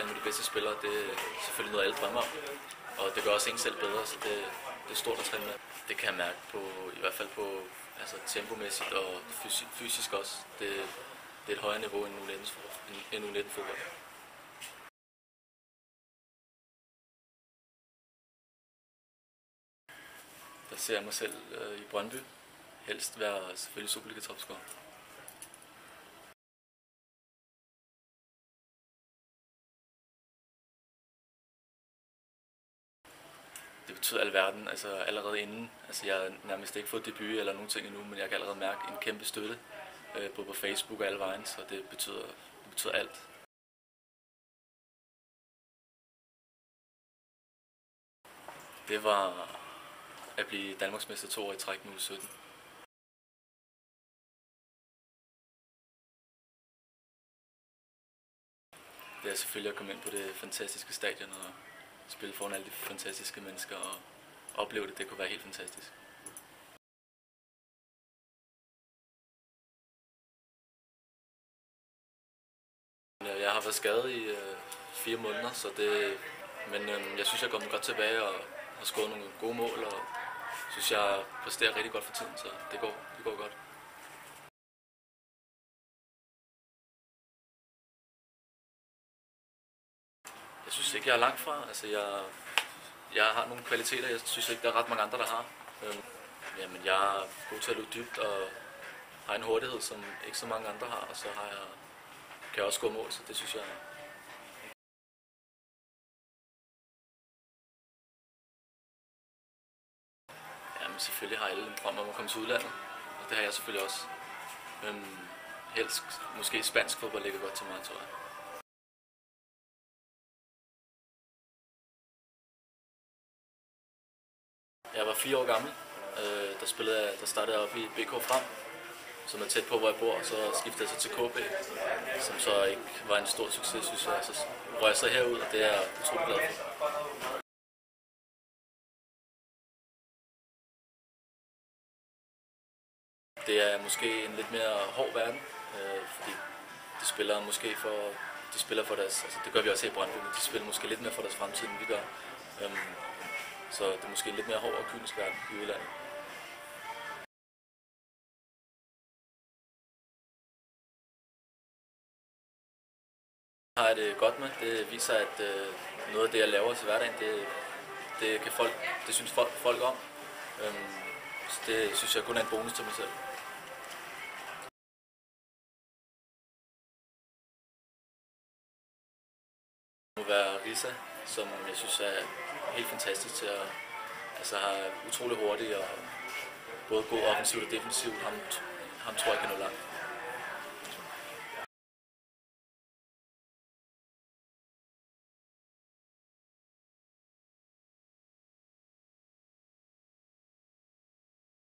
træne med de bedste spillere, det er selvfølgelig noget, alle drømmer om. Og det gør også en selv bedre, så det er stort at træne med. Det kan jeg mærke på, i hvert fald på tempomæssigt og fysisk også. Det er et højere niveau end U19-fodbold. Der ser jeg mig selv i Brøndby. Helst være selvfølgelig Superliga-topscorer. Det betyder alverden, altså allerede inden. Altså jeg har nærmest ikke fået debut eller nogen ting endnu, men jeg kan allerede mærke en kæmpe støtte, både på Facebook og alle vejen, så det betyder alt. Det var at blive Danmarksmester 2 år i træk med U17. Det er selvfølgelig at komme ind på det fantastiske stadion og spille foran alle de fantastiske mennesker og opleve det. Det kunne være helt fantastisk. Jeg har været skadet i 4 måneder, men jeg synes, jeg er kommet godt tilbage og har scoret nogle gode mål, og synes, jeg præsterer rigtig godt for tiden, så det går godt. Jeg synes ikke, jeg er langt fra. Altså, jeg har nogle kvaliteter, jeg synes ikke, der er ret mange andre, der har. Jamen, jeg er god til at løbe dybt og har en hurtighed, som ikke så mange andre har, og så kan jeg også score mål, så det synes jeg. Jamen, selvfølgelig har alle en drøm om at komme til udlandet, og det har jeg selvfølgelig også. Helst måske spansk fodbold ligger godt til mig, tror jeg. Jeg var 4 år gammel. Der startede jeg op i BK Frem, som er tæt på, hvor jeg bor, og så skiftede jeg så til KB, som så ikke var en stor succes, synes jeg. Så røg jeg så herud, og det er jeg utrolig glad for. Det er måske en lidt mere hård verden, fordi de spiller for deres, altså det gør vi også her i Brøndby, men de spiller måske lidt mere for deres fremtid, end vi gør. Så det er måske en lidt mere hård og kynisk verden i udlandet. Jeg har det godt med. Det viser, at noget af det, jeg laver til hverdagen, det synes folk om. Så det synes jeg kun er en bonus til mig selv. Det må være Risa, som jeg synes er helt fantastisk til at have utrolig hurtigt og både god offensivt og defensivt. Ham tror jeg kan nå langt.